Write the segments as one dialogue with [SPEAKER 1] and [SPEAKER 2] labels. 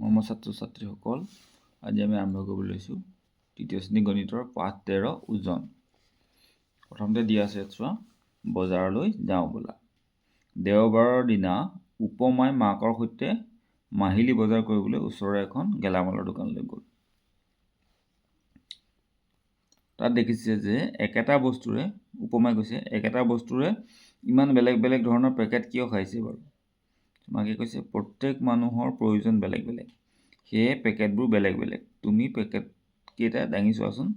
[SPEAKER 1] মৰমৰ ছাত্ৰ ছাত্ৰীসকল, আজি আমি আৰম্ভ কৰিবলৈ লৈছোঁ তৃতীয় শ্ৰেণী গণিতৰ পাঠ 13 ওজন। প্ৰথমতে দিয়া আছে চোৱা, বজাৰলৈ যাওঁ ব'লা। দেওবাৰৰ দিনা উপমাই মাকৰ সৈতে মাহিলী বজাৰ কৰিবলৈ ওচৰৰে এখন গেলামালৰ দোকানলৈ গ'ল। তাত দেখিছে যে একেটা বস্তুৰে উপমাই কৈছে একেটা বস্তুৰে ইমান বেলেগ বেলেগ ধৰণৰ পেকেট কিয় খাইছে বাৰু? মাকে কৈছে প্ৰত্যেক মানুহৰ প্ৰয়োজন বেলেগ বেলেগ, সেয়ে পেকেটবোৰ বেলেগ বেলেগ। তুমি পেকেট কেইটা দাঙি চোৱাচোন।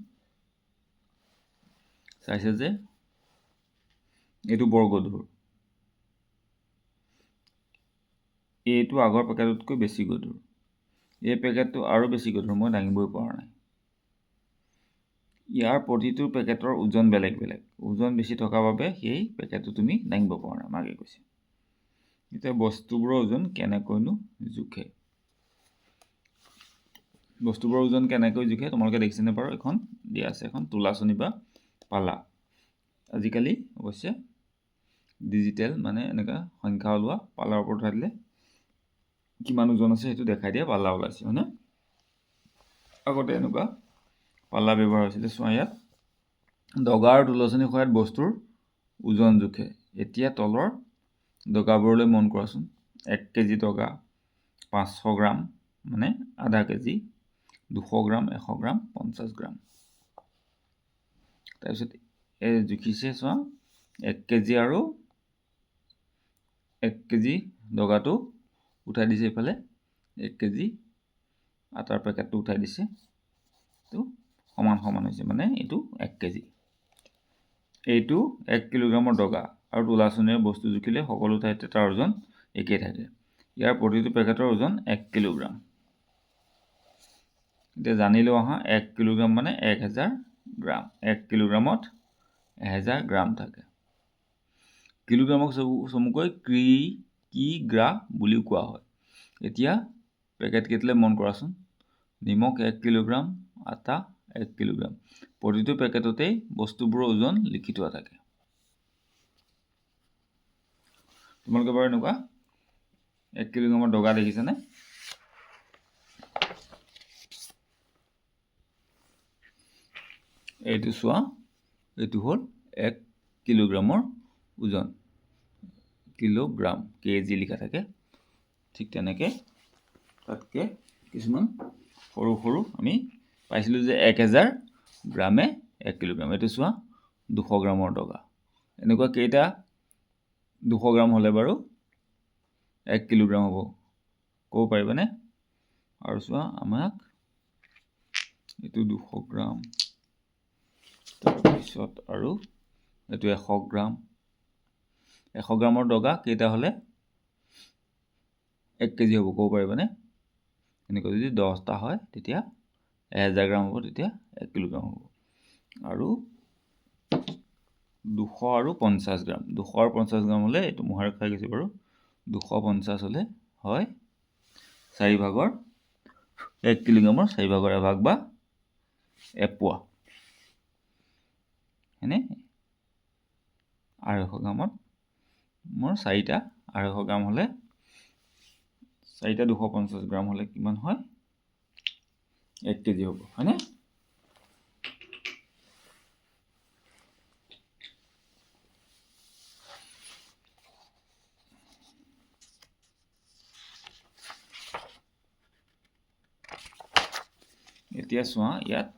[SPEAKER 1] চাইছে যে এইটো বৰ গধুৰ, এইটো আগৰ পেকেটতকৈ বেছি গধুৰ, এই পেকেটটো আৰু বেছি গধুৰ, মই দাঙিবই পৰা নাই। ইয়াৰ প্ৰতিটো পেকেটৰ ওজন বেলেগ বেলেগ, ওজন বেছি থকাৰ বাবে সেই পেকেটটো তুমি দাঙিব পৰা নাই, মাকে কৈছে। এতিয়া বস্তুবোৰৰ ওজন কেনেকৈনো জোখে? বস্তুবোৰৰ ওজন কেনেকৈ জোখে তোমালোকে দেখিছেনে বাৰু? এখন দিয়া আছে, এখন তোলাচনী বা পালা। আজিকালি অৱশ্যে ডিজিটেল মানে এনেকুৱা সংখ্যা ওলোৱা পালাৰ ওপৰত উঠাই দিলে কিমান ওজন আছে সেইটো দেখাই দিয়া পালা ওলাইছে, হয়নে? আগতে এনেকুৱা পালা ব্যৱহাৰ হৈছিলে। চোৱা ইয়াত দগা আৰু তোলাচনীৰ সহায়ত বস্তুৰ ওজন জোখে। এতিয়া তলৰ দগাবোৰলৈ মন কৰাচোন। 1 কেজি দগা, 500 গ্ৰাম মানে আধা কেজি, 200 গ্ৰাম, 100 গ্ৰাম, 50 গ্ৰাম। তাৰপিছত এই জুখিছে চোৱা, 1 কেজি আৰু 1 কেজি দগাটো উঠাই দিছে এইফালে, 1 কেজি আটাৰ পেকেটটো উঠাই দিছে, এইটো সমান সমান হৈছে, মানে এইটো 1 কেজি। এইটো 1 কিলোগ্ৰামৰ দগা আৰু তোলাচনীৰে বস্তু জুখিলে সকলো ঠাইতে তাৰ ওজন একেই থাকে। ইয়াৰ প্ৰতিটো পেকেটৰ ওজন 1 কিলোগ্ৰাম। এতিয়া জানিলোঁ আহা, 1 কিলোগ্ৰাম মানে 1000 গ্ৰাম। 1 কিলোগ্ৰামত 1000 গ্ৰাম থাকে। কিলোগ্ৰামক চমুকৈ কিগ্ৰা বুলিও কোৱা হয়। এতিয়া পেকেট কেইটালৈ মন কৰাচোন। নিমখ 1 কিলোগ্ৰাম, আটা 1 কিলোগ্ৰাম। প্ৰতিটো পেকেটতেই বস্তুবোৰৰ ওজন লিখি থোৱা থাকে। তোমালোকে বাৰু এনেকুৱা 1 কিলোগ্ৰামৰ দগা দেখিছেনে? এইটো চোৱা, এইটো হ'ল 1 কিলোগ্ৰামৰ ওজন। কিলোগ্ৰাম, কেজি লিখা থাকে। ঠিক তেনেকৈ তাতকৈ কিছুমান সৰু সৰু আমি পাইছিলোঁ যে 1000 গ্ৰামে 1 কিলোগ্ৰাম। এইটো চোৱা, 200 গ্ৰামৰ দগা। এনেকুৱা কেইটা 200 গ্ৰাম হ'লে বাৰু 1 কিলোগ্ৰাম হ'ব ক'ব পাৰিবানে? আৰু চোৱা, আমাক এইটো 200 গ্ৰাম, তাৰপিছত আৰু এইটো 100 গ্ৰাম। 100 গ্ৰামৰ দগা কেইটা হ'লে 1 কেজি হ'ব ক'ব পাৰিবানে? এনেকৈ যদি 10টা হয় তেতিয়া 1000 গ্ৰাম হ'ব, তেতিয়া 1 কিলোগ্ৰাম হ'ব। আৰু 200 আৰু 50 গ্ৰাম, 200 আৰু 50 গ্ৰাম হ'লে এইটো মোহাৰি খাই গৈছে বাৰু। 250 হ'লে হয় 4 ভাগৰ 1 কিলোগ্ৰামৰ 4 ভাগৰ 1 ভাগ বা এপোৱা, হয়নে? 250 গ্ৰামত মোৰ 4টা 250 গ্ৰাম হ'লে 4টা 250 গ্ৰাম হ'লে কিমান হয়? 1 কেজি হ'ব, হয়নে? এতিয়া চোৱা, ইয়াত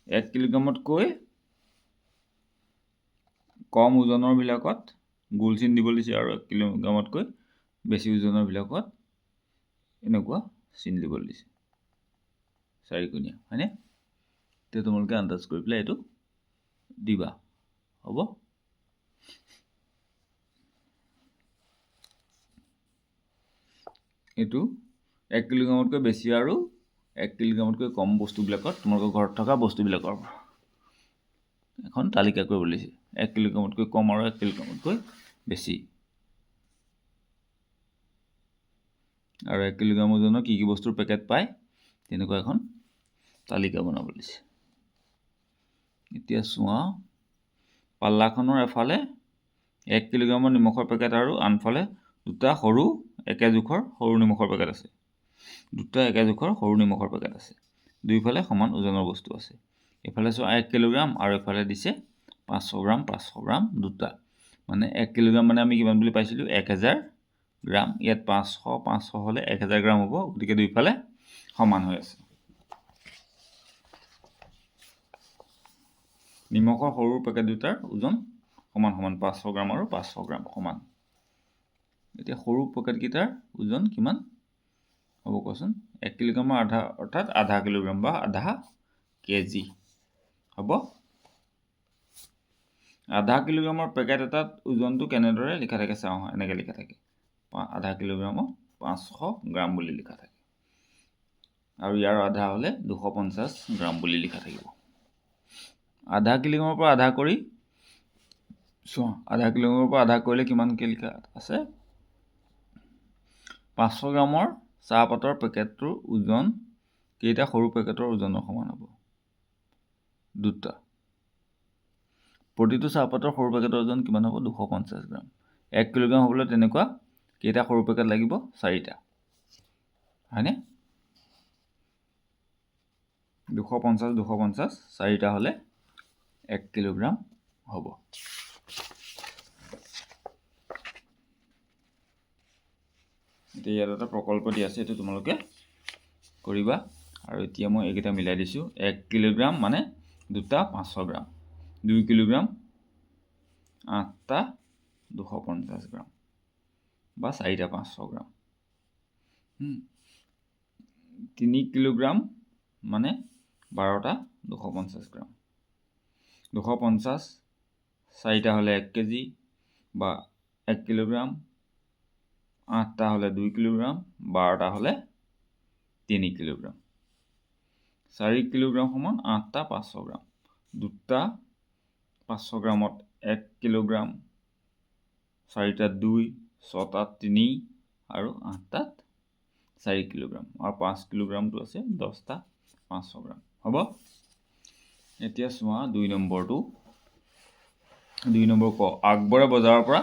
[SPEAKER 1] 1 কিলোগ্ৰামতকৈ কম ওজনৰ বিলাকত গোল চিন দিব দিছে আৰু 1 কিলোগ্ৰামতকৈ বেছি ওজনৰ বিলাকত এনেকুৱা চিন দিব দিছে, 4-কোণীয়া, হয়নে? এতিয়া তোমালোকে আন্দাজ কৰি পেলাই এইটো দিবা, হ'ব? এইটো 1 কিলোগ্ৰামতকৈ বেছি আৰু 1 কিলোগ্ৰামতকৈ কম বস্তুবিলাকত, তোমালোকৰ ঘৰত থকা বস্তুবিলাকৰ এখন তালিকা কৰিব লাগিছে। 1 কিলোগ্ৰামতকৈ কম আৰু 1 কিলোগ্ৰামতকৈ বেছি। আৰু 1 কিলোগ্ৰাম ওজনৰ কি কি বস্তুৰ পেকেট পায় তেনেকুৱা এখন তালিকা বনাব লাগিছে। এতিয়া চোৱা, পাল্লাখনৰ এফালে 1 কিলোগ্ৰামৰ নিমখৰ পেকেট আৰু আনফালে দুটা সৰু একে জোখৰ সৰু নিমখৰ পেকেট আছে। দুটা একে জোখৰ সৰু নিমখৰ পেকেট আছে। দুইফালে সমান ওজনৰ বস্তু আছে। এইফালে চোৱা 1 কিলোগ্ৰাম আৰু এইফালে দিছে 500 গ্ৰাম দুটা। মানে 1 কিলোগ্ৰাম মানে আমি কিমান বুলি পাইছিলোঁ 1000 গ্ৰাম। ইয়াত 500 হ'লে 1000 গ্ৰাম হ'ব। গতিকে দুইফালে সমান হৈ আছে। নিমখৰ সৰু পেকেট দুটাৰ ওজন সমান 500 গ্ৰাম আৰু 500 গ্ৰাম সমান। এতিয়া সৰু পেকেটকেইটাৰ ওজন কিমান হ'ব কোৱাচোন? 1 কিলোগ্ৰামৰ আধা অৰ্থাৎ আধা কিলোগ্ৰাম বা আধা কেজি হ'ব। আধা কিলোগ্ৰামৰ পেকেট এটাত ওজনটো কেনেদৰে লিখা থাকে চাওঁ। এনেকৈ লিখা থাকে আধা কিলোগ্ৰামত 500 গ্ৰাম বুলি লিখা থাকে আৰু ইয়াৰ আধা হ'লে 250 গ্ৰাম বুলি লিখা থাকিব। আধা কিলোগ্ৰামৰ পৰা আধা কৰি চোৱা, আধা কিলোগ্ৰামৰ পৰা আধা কৰিলে কিমানকৈ লিখা আছে? 500 গ্ৰামৰ চাহপাতৰ পেকেটটোৰ ওজন কেইটা সৰু পেকেটৰ ওজনৰ সমান হ'ব? দুটা। প্ৰতিটো চাহপাতৰ সৰু পেকেটৰ ওজন কিমান হ'ব? 250 গ্ৰাম। 1 কিলোগ্ৰাম হ'বলৈ তেনেকুৱা কেইটা সৰু পেকেট লাগিব? 4টা। হয়নে? 250 4টা হ'লে 1 কিলোগ্ৰাম হ'ব। এতিয়া ইয়াত এটা প্ৰকল্প দিয়া আছে, এইটো তোমালোকে কৰিবা। আৰু এতিয়া মই এইকেইটা মিলাই দিছোঁ। 1 কিলোগ্ৰাম মানে দুটা 500 গ্ৰাম, 2 কিলোগ্ৰাম 8টা 250 গ্ৰাম বা 4টা 500 গ্ৰাম, 3 কিলোগ্ৰাম মানে 12টা 250 গ্ৰাম, 250 4টা হ'লে 1 কেজি বা 1 কিলোগ্ৰাম, 8টা হ'লে 2 কিলোগ্ৰাম, 12টা হ'লে 3 কিলোগ্ৰাম। 4 কিলোগ্ৰাম সমান 8টা 500 গ্ৰাম। দুটা 500 গ্ৰামত 1 কিলোগ্ৰাম, 4টাত 2, 6টাত 3 আৰু 8টাত 4 কিলোগ্ৰাম আৰু 5 কিলোগ্ৰামটো আছে 10টা 500 গ্ৰাম হ'ব। এতিয়া চোৱা 2 নম্বৰটো। 2 নম্বৰ ক আকবৰে বজাৰৰ পৰা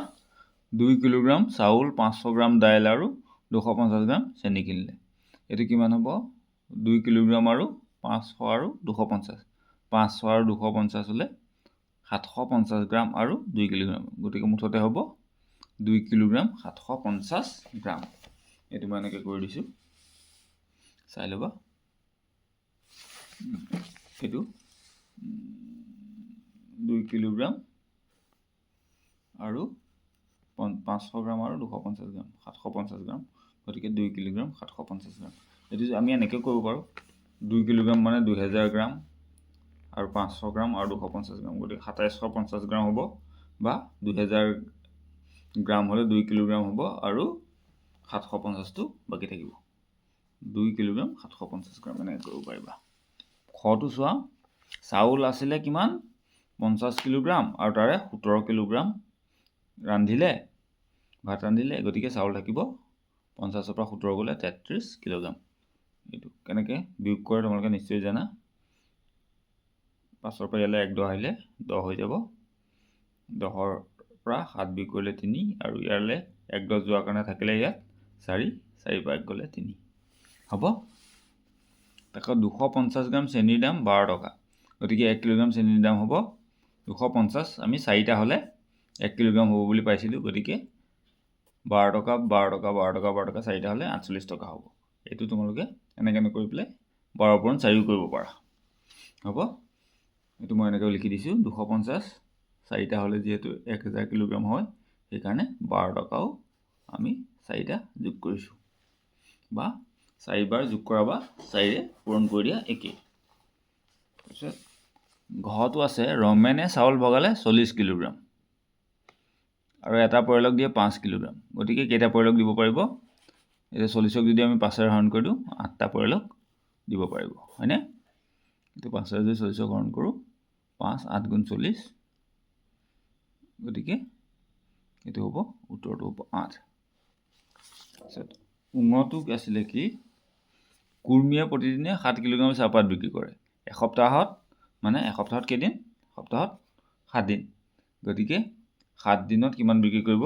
[SPEAKER 1] 2 কিলোগ্ৰাম চাউল, 500 গ্ৰাম দাইল আৰু 250 গ্ৰাম চেনি কিনিলে। এইটো কিমান হ'ব? 2 কিলোগ্ৰাম আৰু 500 আৰু 250। 500 আৰু 250 হ'লে 750 গ্ৰাম আৰু 2 কিলোগ্ৰাম। গতিকে মুঠতে হ'ব 2 কিলোগ্ৰাম 750 গ্ৰাম। এইটো মই এনেকৈ কৰি দিছোঁ, চাই ল'বা। এইটো 2 কিলোগ্ৰাম আৰু 500 গ্ৰাম আৰু 250 গ্ৰাম 750 গ্ৰাম। গতিকে 2 কিলোগ্ৰাম 750 গ্ৰাম। এইটো আমি এনেকৈ কৰিব পাৰোঁ। 2 কিলোগ্ৰাম মানে 2000 গ্ৰাম আৰু 500 গ্ৰাম আৰু 250 গ্ৰাম। গতিকে 2750 গ্ৰাম হ'ব বা 2000 গ্ৰাম হ'লে 2 কিলোগ্ৰাম হ'ব আৰু 750টো বাকী থাকিব। 2 কিলোগ্ৰাম 750 গ্ৰাম এনেকৈ কৰিব পাৰিবা। খটো চোৱা, চাউল আছিলে কিমান? 50 কিলোগ্ৰাম আৰু তাৰে 17 কিলোগ্ৰাম ভাত ৰান্ধিলে। গতিকে চাউল থাকিব 50ৰ পৰা 17 গ'লে 33 কিলোগ্ৰাম। এইটো কেনেকৈ বিয়োগ কৰে তোমালোকে নিশ্চয় জানা। 5ৰ পৰা ইয়ালৈ 1 10 আহিলে 10 হৈ যাব। 10ৰ পৰা 7 বিয়োগ কৰিলে 3 আৰু ইয়ালৈ 1 10 যোৱাৰ কাৰণে থাকিলে ইয়াত 4, 4 পৰা 1 গ'লে 3 হ'ব। তাকৌ 250 গ্ৰাম চেনিৰ দাম 12 টকা। গতিকে 1 কিলোগ্ৰাম চেনিৰ দাম হ'ব 250। আমি 4টা হ'লে 1 কিলোগ্ৰাম হ'ব বুলি পাইছিলোঁ। গতিকে 12 টকা 12 টকা 12 টকা 12 টকা 4টা হ'লে 48 টকা হ'ব। এইটো তোমালোকে এনেকৈ নকৰি পেলাই 12 পূৰণ 4 কৰিব পাৰা হ'ব। এইটো মই এনেকৈ লিখি দিছোঁ। 250 4টা হ'লে যিহেতু 1000 কিলোগ্ৰাম হয়, সেইকাৰণে 12 টকাও আমি 4টা যোগ কৰিছোঁ বা 4 বাৰ যোগ কৰা বা 4ৰে পূৰণ কৰি দিয়া একেই। তাৰপিছত ঘৰতো আছে ৰমেনে চাউল ভগালে 40 কিলোগ্ৰাম আৰু এটা পৰিয়ালক দিয়ে 5 কিলোগ্ৰাম। গতিকে কেইটা পৰিয়ালক দিব পাৰিব? এতিয়া 40ক যদি আমি 5ৰে হৰণ কৰি দিওঁ 8টা পৰিয়ালক দিব পাৰিব, হয়নে? এইটো 5ৰে যদি 40ক হৰণ কৰোঁ 5 8 গুণ 40। গতিকে এইটো হ'ব, উত্তৰটো হ'ব 8। তাৰপিছত উঙটো আছিলে কি? কুৰ্মীয়ে প্ৰতিদিনে 7 কিলোগ্ৰাম চাহপাত বিক্ৰী কৰে। এসপ্তাহত কেইদিন? সপ্তাহত 7 দিন। গতিকে 7 দিনত কিমান বিক্ৰী কৰিব?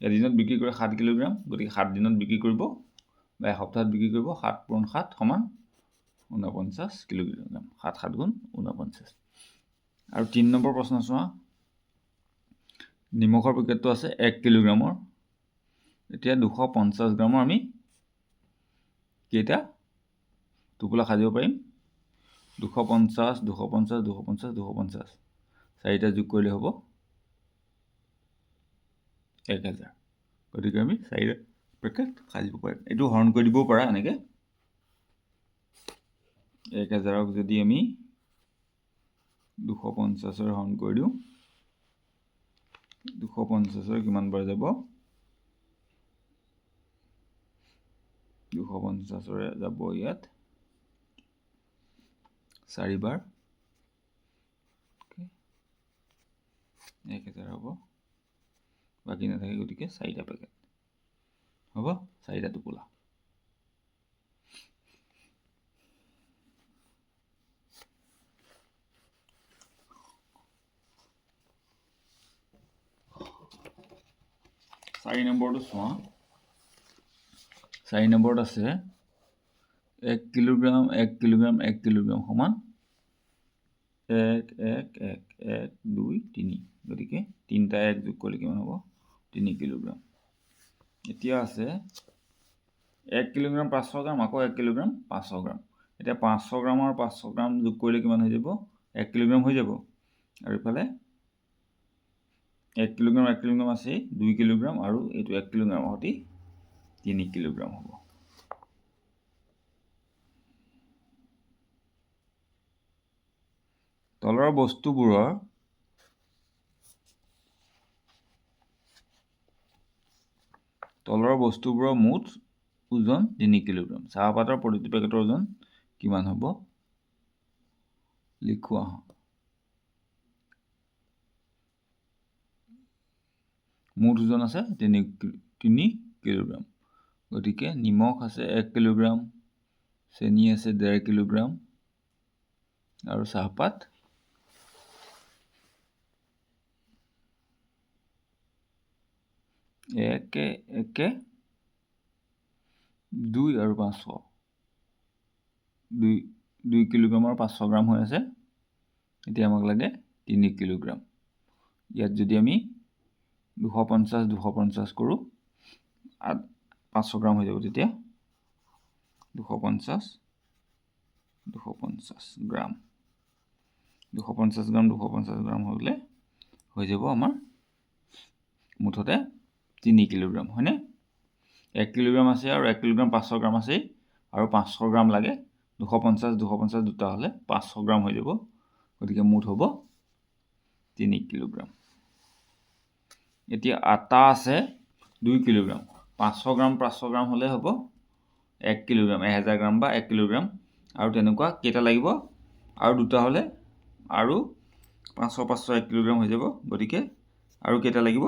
[SPEAKER 1] এদিনত বিক্ৰী কৰে 7 কিলোগ্ৰাম। গতিকে 7 দিনত বিক্ৰী কৰিব বা এসপ্তাহত বিক্ৰী কৰিব 7 × 7 = 49 কিলোগ্ৰাম 7 7 গুণ 49 আৰু 3 নম্বৰ প্ৰশ্ন চোৱা নিমখৰ পেকেটটো আছে 1 কিলোগ্ৰামৰ এতিয়া 250 গ্ৰামৰ আমি কেইটা টোপোলা সাজিব পাৰিম 250 250 250 250 চাৰিটা যোগ কৰিলে হ'ব 1000 গতিকে আমি 4টা পেকেট সাজিব পাৰিম এইটো হৰণ কৰি দিব পাৰা এনেকৈ 1000ক যদি আমি 250ৰ হৰণ কৰি দিওঁ 250ৰ কিমান বাৰ যাব 250ৰে যাব ইয়াত 4 বাৰ 1000 হ'ব বাকি নাথাকে গতিকে 4টা পেকেট হ'ব 4টা টোপোলা চাৰি নম্বৰটো চোৱা 4 নম্বৰত আছে 1 কিলোগ্ৰাম 1 কিলোগ্ৰাম 1 কিলোগ্ৰাম সমান 1 1 1 1 2 3 গতিকে 3টা 1 যোগ কৰিলে কিমান হ'ব 3 কিলোগ্ৰাম এতিয়া আছে 1 কিলোগ্ৰাম 500 গ্ৰাম আকৌ 1 কিলোগ্ৰাম 500 গ্ৰাম এতিয়া 500 গ্ৰাম আৰু 500 গ্ৰাম যোগ কৰিলে কিমান হৈ যাব 1 কিলোগ্ৰাম হৈ যাব আৰু ইফালে 1 কিলোগ্ৰাম আছে 2 কিলোগ্ৰাম আৰু এইটো 1 কিলোগ্ৰাম হতি 3 কিলোগ্ৰাম হ'ব তলৰ বস্তুবোৰৰ মুঠ ওজন 3 কিলোগ্ৰাম চাহপাতৰ প্ৰতিটো পেকেটৰ ওজন কিমান হ'ব লিখোৱা মুঠ ওজন আছে 3 কিলোগ্ৰাম গতিকে নিমখ আছে 1 কিলোগ্ৰাম চেনি আছে 1.5 কিলোগ্ৰাম আৰু চাহপাত 1 1 2 আৰু 500 2 কিলোগ্ৰাম আৰু 500 গ্ৰাম হৈ আছে এতিয়া আমাক লাগে 3 কিলোগ্ৰাম ইয়াত যদি আমি 250 কৰোঁ 500 গ্ৰাম হৈ যাব তেতিয়া 250 গ্ৰাম 250 গ্ৰাম হ'লে হৈ যাব আমাৰ মুঠতে 3 কিলোগ্ৰাম হয়নে 1 কিলোগ্ৰাম আছে আৰু 1 কিলোগ্ৰাম 500 গ্ৰাম আছে আৰু 500 গ্ৰাম লাগে 250 দুটা হ'লে 500 গ্ৰাম হৈ যাব গতিকে মুঠ হ'ব 3 কিলোগ্ৰাম এতিয়া আটা আছে 2 কিলোগ্ৰাম 500 গ্ৰাম হ'লে হ'ব 1 কিলোগ্ৰাম 1000 গ্ৰাম বা 1 কিলোগ্ৰাম আৰু তেনেকুৱা কেইটা লাগিব আৰু দুটা হ'লে আৰু 500 1 কিলোগ্ৰাম হৈ যাব গতিকে আৰু কেইটা লাগিব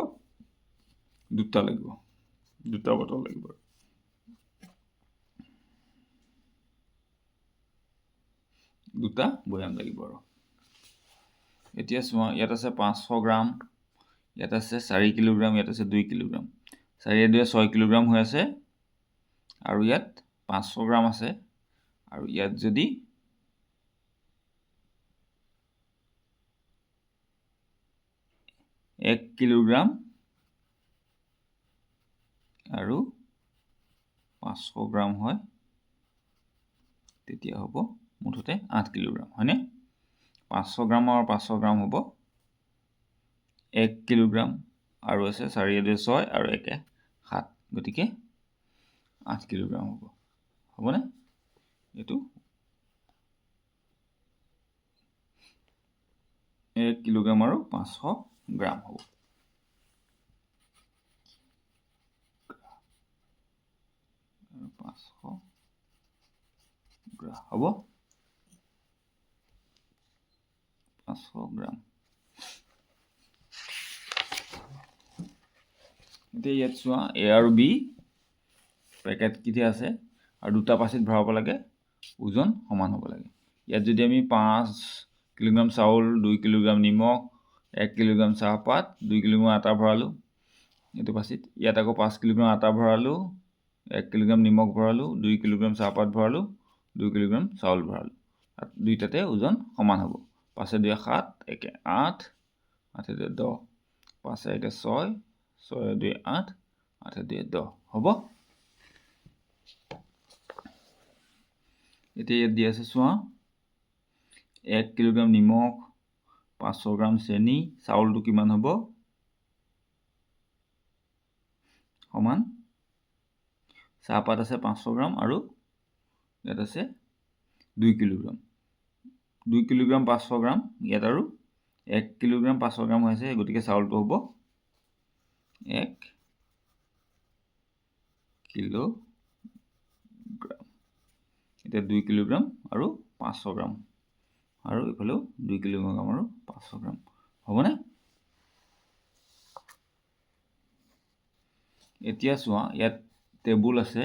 [SPEAKER 1] দুটা লাগিব দুটা বটল লাগিব দুটা বয়াম লাগিব আৰু এতিয়া চোৱা ইয়াত আছে 500 গ্ৰাম ইয়াত আছে 4 কিলোগ্ৰাম ইয়াত আছে 2 কিলোগ্ৰাম 4 2 6 কিলোগ্ৰাম হৈ আছে আৰু ইয়াত 500 গ্ৰাম আছে আৰু ইয়াত যদি 1 কিলোগ্ৰাম আৰু 500 গ্ৰাম হয় তেতিয়া হ'ব মুঠতে 8 কিলোগ্ৰাম হয়নে 500 গ্ৰাম আৰু 500 গ্ৰাম হ'ব 1 কিলোগ্ৰাম আৰু আছে 4 2 6 আৰু 1 7 গতিকে 8 কিলোগ্ৰাম হ'বনে এইটো 1 কিলোগ্ৰাম আৰু 500 গ্ৰাম হ'ব হ'ব 500 গ্ৰাম এতিয়া ইয়াত চোৱা A আৰু B পেকেট কেইটা আছে আৰু দুটা পাচিত ভৰাব লাগে ওজন সমান হ'ব লাগে ইয়াত যদি আমি 5 কিলোগ্ৰাম চাউল 2 কিলোগ্ৰাম নিমখ 1 কিলোগ্ৰাম চাহপাত 2 কিলোগ্ৰাম আটা ভৰালোঁ এইটো পাচিত ইয়াত আকৌ 5 কিলোগ্ৰাম আটা ভৰালোঁ 1 কিলোগ্ৰাম নিমখ ভৰালোঁ, 2 কিলোগ্ৰাম চাহপাত ভৰালোঁ, 2 কিলোগ্ৰাম চাউল ভৰালোঁ। দুইটাতে ওজন সমান হ'ব। 5 2 7, 1 8, 8 2 10, 5 1 6, 6 2 8, 8 2 10 হ'ব। এতিয়া ইয়াত দি আছে চোৱা 1 কিলোগ্ৰাম নিমখ, 500 গ্ৰাম চেনি, চাউলটো কিমান হ'ব সমান চাহপাত আছে 500 গ্ৰাম আৰু ইয়াত আছে 2 কিলোগ্ৰাম। 2 কিলোগ্ৰাম 500 গ্ৰাম ইয়াত আৰু 1 কিলোগ্ৰাম 500 গ্ৰাম হৈছে, গতিকে চাউলটো হ'ব 1 কিলোগ্ৰাম। এতিয়া 2 কিলোগ্ৰাম আৰু 500 গ্ৰাম আৰু এইফালেও 2 কিলোগ্ৰাম আৰু 500 গ্ৰাম হ'বনে? এতিয়া চোৱা ইয়াত টেবুল আছে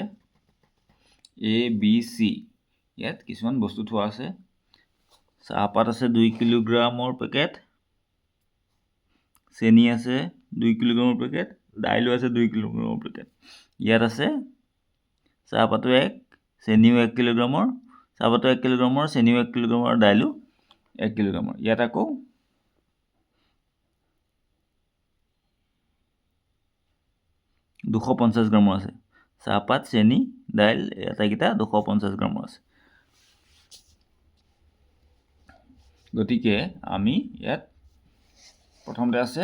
[SPEAKER 1] ABC, ইয়াত কিছুমান বস্তু থোৱা আছে। চাহপাত আছে 2 কিলোগ্ৰামৰ পেকেট, চেনি আছে 2 কিলোগ্ৰামৰ পেকেট, দাইলো আছে 2 কিলোগ্ৰামৰ পেকেট। ইয়াত আছে চাহপাতো 1, চেনিও 1 কিলোগ্ৰামৰ, চাহপাতো 1 কিলোগ্ৰামৰ, চেনিও 1 কিলোগ্ৰামৰ আৰু দাইলো 1 কিলোগ্ৰামৰ। ইয়াত আকৌ 250 গ্ৰামৰ আছে। চাহপাত, চেনি, দাইল আটাইকেইটা 250 গ্ৰামৰ আছে। গতিকে আমি ইয়াত প্ৰথমতে আছে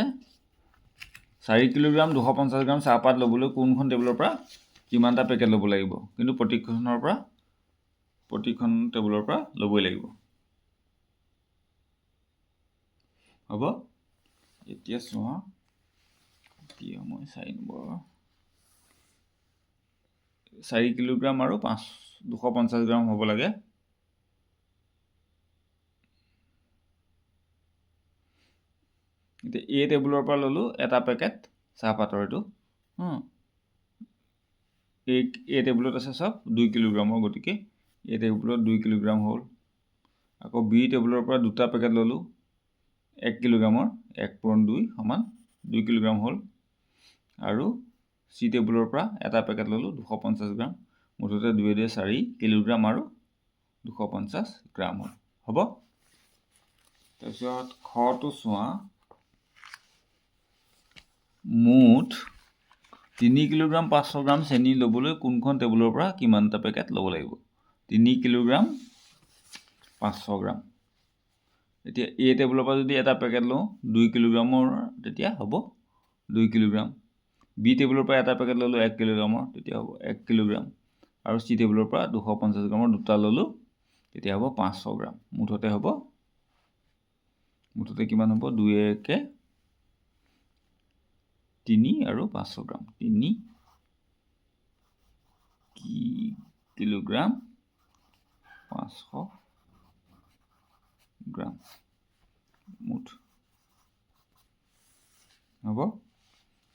[SPEAKER 1] 4 কিলোগ্ৰাম 250 গ্ৰাম চাহপাত ল'বলৈ কোনখন টেবুলৰ পৰা কিমানটা পেকেট ল'ব লাগিব, কিন্তু প্ৰতিখন টেবুলৰ পৰা ল'বই লাগিব। হ'ব। এতিয়া চোৱা এতিয়া মই 4 নম্বৰ 4 কিলোগ্ৰাম আৰু 250 গ্ৰাম হ'ব লাগে। এতিয়া এই টেবুলৰ পৰা ল'লোঁ এটা পেকেট চাহপাতৰ এইটো। এই টেবুলত আছে চব 2 কিলোগ্ৰামৰ, গতিকে এই টেবুলত 2 কিলোগ্ৰাম হ'ল। আকৌ বি টেবুলৰ পৰা দুটা পেকেট ল'লোঁ 1 কিলোগ্ৰামৰ, 1 পূৰণ 2 সমান 2 কিলোগ্ৰাম হ'ল। আৰু চি টেবুলৰ পৰা এটা পেকেট ল'লোঁ 250 গ্ৰাম, মুঠতে 2 2 4 কিলোগ্ৰাম আৰু 250 গ্ৰাম হ'ল। হ'ব। তাৰপিছত খটো চোৱা মুঠ 3 কিলোগ্ৰাম 500 গ্ৰাম চেনি ল'বলৈ কোনখন টেবুলৰ পৰা কিমানটা পেকেট ল'ব লাগিব? 3 কিলোগ্ৰাম 500 গ্ৰাম। এতিয়া এই টেবুলৰ পৰা যদি এটা পেকেট লওঁ 2 কিলোগ্ৰামৰ, তেতিয়া হ'ব 2 কিলোগ্ৰাম। বি টেবুলৰ পৰা এটা পেকেট ল'লোঁ 1 কিলোগ্ৰামৰ, তেতিয়া হ'ব 1 কিলোগ্ৰাম। আৰু চি টেবুলৰ পৰা 250 গ্ৰামৰ দুটা ল'লোঁ, তেতিয়া হ'ব 500 গ্ৰাম। মুঠতে কিমান হ'ব? 2 1 3 আৰু 500 গ্ৰাম। 3 কিলোগ্ৰাম 500 গ্ৰাম মুঠ হ'ব।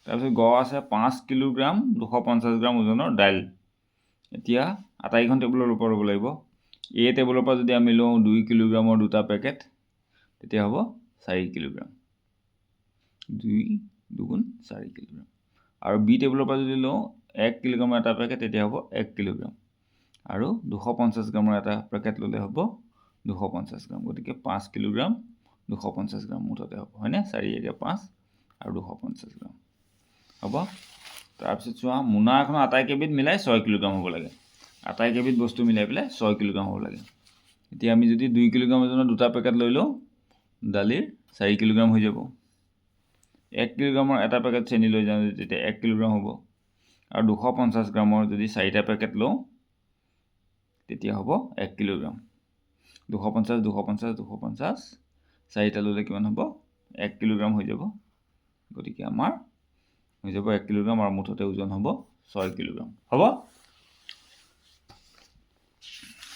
[SPEAKER 1] তাৰপিছত গ আছে 5 কিলোগ্ৰাম 250 গ্ৰাম ওজনৰ দাইল। এতিয়া আটাইকেইখন টেবুলৰ ওপৰত ল'ব লাগিব। এই টেবুলৰ পৰা যদি আমি লওঁ 2 কিলোগ্ৰামৰ দুটা পেকেট, তেতিয়া হ'ব 4 কিলোগ্ৰাম। 2 2 4 কিলোগ্ৰাম। আৰু বি টেবুলৰ পৰা যদি লওঁ 1 কিলোগ্ৰামৰ এটা পেকেট, তেতিয়া হ'ব 1 কিলোগ্ৰাম। আৰু 250 গ্ৰামৰ এটা পেকেট ল'লে হ'ব 250 গ্ৰাম। গতিকে 5 কিলোগ্ৰাম 250 গ্ৰাম মুঠতে হ'ব, হয়নে? 4 1 5 আৰু 250 গ্ৰাম হ'ব। তাৰপিছত চোৱা মোনা এখন আটাইকেইবিধ মিলাই 6 কিলোগ্ৰাম হ'ব লাগে। আটাইকেইবিধ বস্তু মিলাই পেলাই 6 কিলোগ্ৰাম হ'ব লাগে। এতিয়া আমি যদি 2 কিলোগ্ৰাম ওজনৰ দুটা পেকেট লৈ লওঁ, দালিৰ 4 কিলোগ্ৰাম হৈ যাব। 1 কিলোগ্ৰামৰ এটা পেকেট চেনি লৈ যাওঁ তেতিয়া 1 কিলোগ্ৰাম হ'ব। আৰু 250 গ্ৰামৰ যদি 4টা পেকেট লওঁ, তেতিয়া হ'ব 1 কিলোগ্ৰাম। 250 250 250 4টা ল'লে কিমান হ'ব? 1 কিলোগ্ৰাম হৈ যাব। গতিকে আমাৰ হৈ যাব 1 কিলোগ্ৰাম আৰু মুঠতে ওজন হ'ব 6 কিলোগ্ৰাম। হ'ব।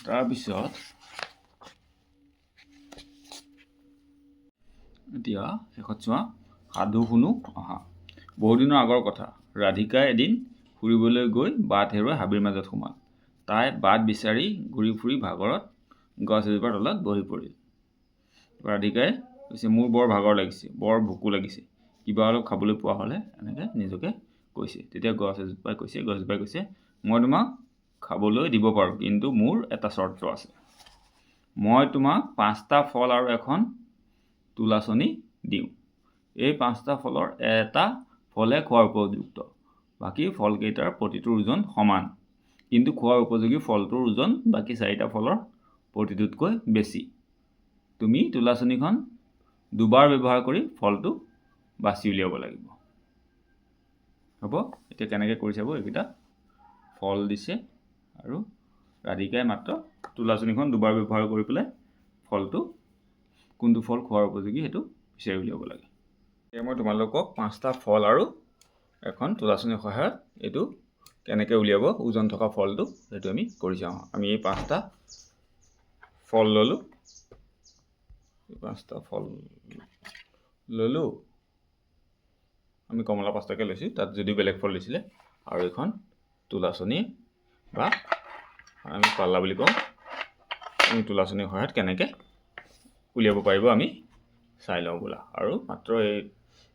[SPEAKER 1] তাৰপিছত এতিয়া শেষত চোৱা সাধু শুনো অহা। বহুদিনৰ আগৰ কথা। ৰাধিকাই এদিন ফুৰিবলৈ গৈ বাট হেৰুৱাই হাবিৰ মাজত সোমাল। তাই বাট বিচাৰি ঘূৰি ফুৰি ভাগৰত গছ এজোপাৰ তলত বহি পৰিল। ৰাধিকাই কৈছে, মোৰ বৰ ভাগৰ লাগিছে, বৰ ভোকো লাগিছে, কিবা অলপ খাবলৈ পোৱা হ'লে, এনেকৈ নিজকে কৈছে। তেতিয়া গছজোপাই কৈছে, মই তোমাক খাবলৈ দিব পাৰোঁ, কিন্তু মোৰ এটা চৰ্ত আছে। মই তোমাক 5টা ফল আৰু এখন তুলাচনী দিওঁ। এই 5টা ফলৰ এটা ফলে খোৱাৰ উপযুক্ত, বাকী ফলকেইটাৰ প্ৰতিটোৰ ওজন সমান, কিন্তু খোৱাৰ উপযোগী ফলটোৰ ওজন বাকী 4টা ফলৰ প্ৰতিটোতকৈ বেছি। তুমি তুলাচনীখন দুবাৰ ব্যৱহাৰ কৰি ফলটো বাছি উলিয়াব লাগিব। হ'ব, এতিয়া কেনেকৈ কৰি চাব। এইকেইটা ফল দিছে আৰু ৰাধিকাই মাত্ৰ তুলাচনীখন দুবাৰ ব্যৱহাৰ কৰি পেলাই ফলটো কোনটো ফল খোৱাৰ উপযোগী সেইটো বিচাৰি উলিয়াব লাগে। এতিয়া মই তোমালোকক 5টা ফল আৰু এখন তুলাচনীৰ সহায়ত এইটো কেনেকৈ উলিয়াব ওজন থকা ফলটো সেইটো আমি কৰি চাওঁ। আমি এই 5টা ফল ল'লোঁ, 5টা ফল ল'লোঁ। আমি কমলা 5টাকৈ লৈছোঁ, তাত যদিও বেলেগ ফল দিছিলে। আৰু এখন তুলাচনী বা আমি পাল্লা বুলি কওঁ। আমি তুলাচনীৰ সহায়ত কেনেকৈ উলিয়াব পাৰিব আমি চাই লওঁ বোলা। আৰু মাত্ৰ এই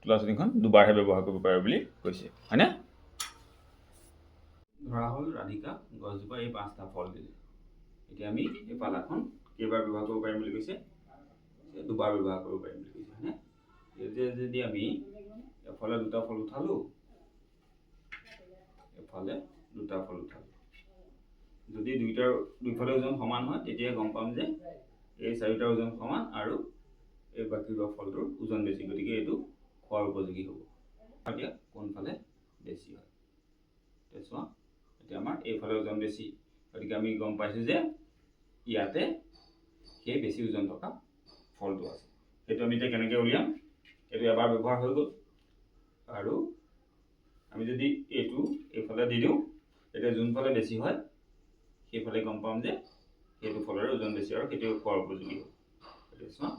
[SPEAKER 1] তুলাচনীখন দুবাৰহে ব্যৱহাৰ কৰিব পাৰে বুলি কৈছে, হয়নে? ধৰা হ'ল ৰাধিকা গছজোপা এই 5টা ফল দিলে। এতিয়া আমি এই পাল্লাখন কেইবাৰ ব্যৱহাৰ কৰিব পাৰিম বুলি কৈছে? দুবাৰ ব্যৱহাৰ কৰিব পাৰিম বুলি কৈছে, হয়নে? এতিয়া যদি আমি এফালে 2টা ফল উঠালোঁ, এফালে 2টা ফল উঠালোঁ, যদি দুইফালে ওজন সমান হয় তেতিয়া গম পাম যে এই 4টাৰ ওজন সমান আৰু এই বাকী ফলটোৰ ওজন বেছি, গতিকে এইটো খোৱাৰ উপযোগী হ'ব। এতিয়া কোনফালে বেছি হয় চোৱা। এতিয়া আমাৰ এইফালে ওজন বেছি, গতিকে আমি গম পাইছোঁ যে ইয়াতে সেই বেছি ওজন থকা ফলটো আছে। সেইটো আমি এতিয়া কেনেকৈ উলিয়াম? এইটো এবাৰ ব্যৱহাৰ হৈ গ'ল, আৰু আমি যদি এইটো এইফালে দি দিওঁ, তেতিয়া যোনফালে বেছি হয় সেইফালে গম পাম যে সেইটো ফলৰে ওজন বেছি আৰু সেইটো খোৱাৰ উপযোগী হ'ব। এতিয়া চোৱা,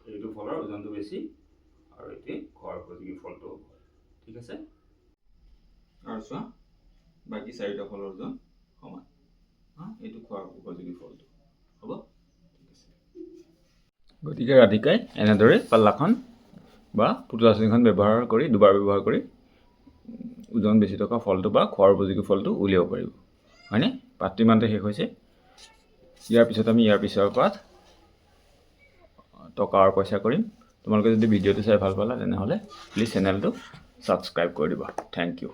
[SPEAKER 1] এইটো ফলৰ ওজনটো বেছি আৰু এইটোৱে খোৱাৰ উপযোগী ফলটো হ'ব। ঠিক আছে? আৰু চোৱা, বাকী 4টা ফলৰ ওজন সমান, এইটো খোৱাৰ উপযোগী ফলটো হ'ব। ঠিক আছে, গতিকে ৰাধিকাই এনেদৰে পাল্লাখন বা তুলাচনীখন ব্যৱহাৰ কৰি দুবাৰ ব্যৱহাৰ কৰি ওজন বেছি থকা ফলটো বা খোৱাৰ উপযোগী ফলটো উলিয়াব পাৰিব, হয়নে? পাঠটো ইমানতে শেষ হৈছে। ইয়াৰ পিছত আমি ইয়াৰ পিছৰ পাঠ টকা আৰু পইচা কৰিম। তোমালোকে যদি ভিডিঅ'টো চাই ভাল পালা তেনেহ'লে প্লিজ চেনেলটো ছাবস্ক্ৰাইব কৰি দিবা। Thank U.